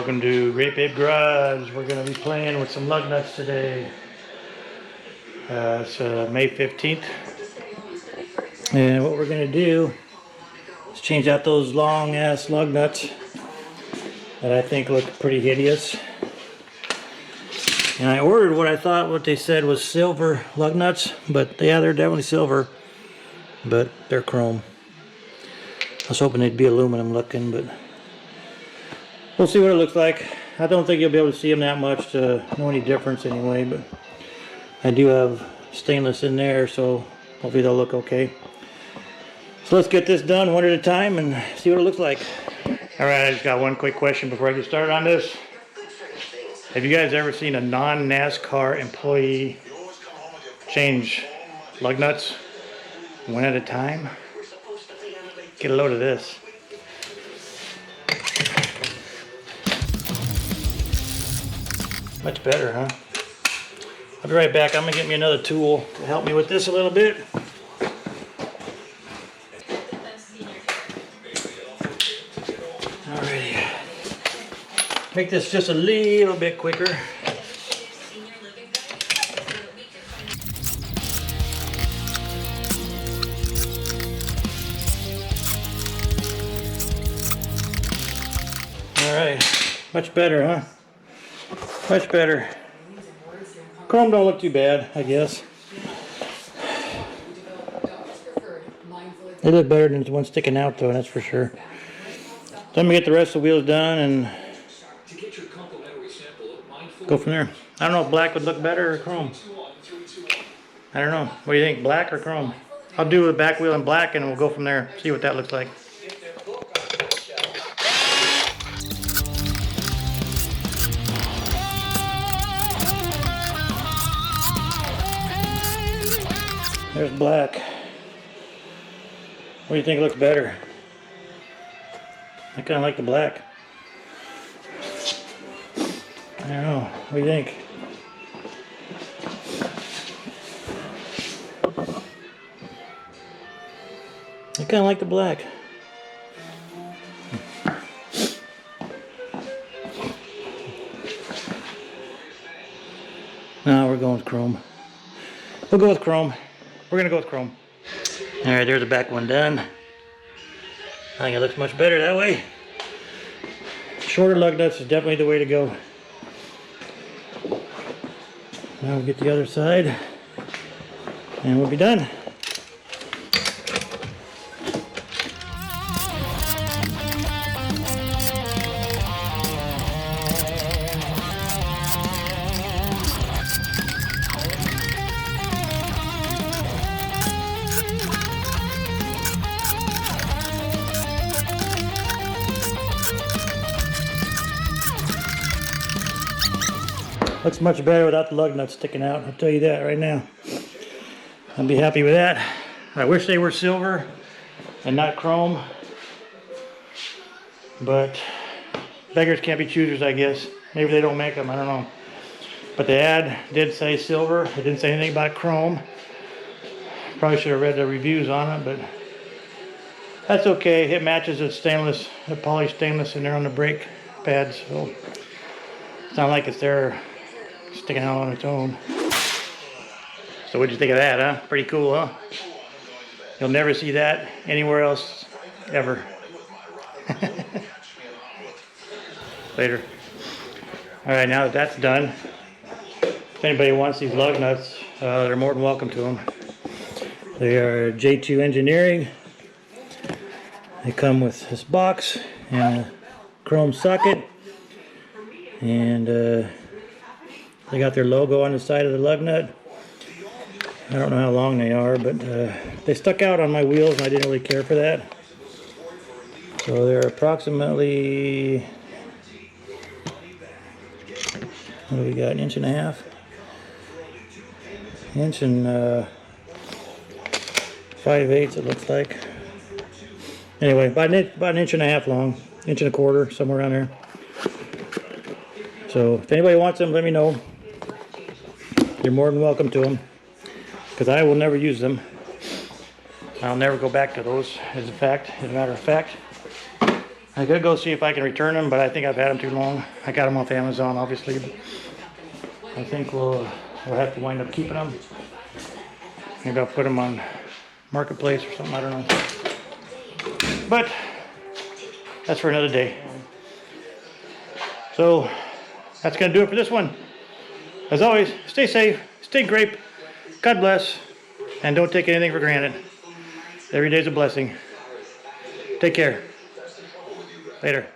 Welcome to GRAPE Garage. We're going to be playing with some lug nuts today. It's May 15th. And what we're going to do is change out those long ass lug nuts that I think look pretty hideous. And I ordered what they said was silver lug nuts, but yeah, they're definitely silver, but they're chrome. I was hoping they'd be aluminum looking, but we'll see what it looks like. I don't think you'll be able to see them that much to know any difference anyway, but I do have stainless in there, so hopefully they'll look okay. So let's get this done one at a time and see what it looks like. Alright, I just got one quick question before I get started on this. Have you guys ever seen a non-NASCAR employee change lug nuts one at a time? Get a load of this. Much better, huh? I'll be right back. I'm gonna get me another tool to help me with this a little bit. Alrighty. Make this just a little bit quicker. Alright, much better, huh? Much better. Chrome don't look too bad, I guess. They look better than the one sticking out though, that's for sure. So I'm gonna get the rest of the wheels done and go from there. I don't know if black would look better or chrome. I don't know. What do you think, black or chrome? I'll do the back wheel in black and we'll go from there, see what that looks like. There's black. What do you think looks better? I kind of like the black. I don't know. What do you think? I kind of like the black. No, we're going with chrome. We'll go with chrome. We're gonna go with chrome. Alright, there's the back one done. I think it looks much better that way. Shorter lug nuts is definitely the way to go. Now we'll get the other side and we'll be done. Looks much better without the lug nuts sticking out, I'll tell you that right now. I'll be happy with that. I wish they were silver and not chrome, but beggars can't be choosers, I guess. Maybe they don't make them, I don't know. But the ad did say silver, it didn't say anything about chrome. Probably should have read the reviews on it, but that's okay. It matches the stainless, the polished stainless in there on the brake pads, so it's not like it's there sticking out on its own. So what'd you think of that, huh? Pretty cool, huh? You'll never see that anywhere else, ever. Later. Alright, now that that's done, if anybody wants these lug nuts, they're more than welcome to them. They are J2 Engineering. They come with this box and a chrome socket. And they got their logo on the side of the lug nut. I don't know how long they are, but they stuck out on my wheels and I didn't really care for that. So they're approximately, what do we got, an inch and a half? Inch and 5/8 it looks like. Anyway, about an inch and a half long, inch and a quarter, somewhere around there. So if anybody wants them, let me know. You're more than welcome to them, because I will never use them. I'll never go back to those, as a matter of fact. I gotta go see if I can return them, but I think I've had them too long. I got them off Amazon, obviously. But I think we'll have to wind up keeping them. Maybe I'll put them on Marketplace or something, I don't know. But that's for another day. So that's gonna do it for this one. As always, stay safe, stay grape, God bless, and don't take anything for granted. Every day's a blessing. Take care. Later.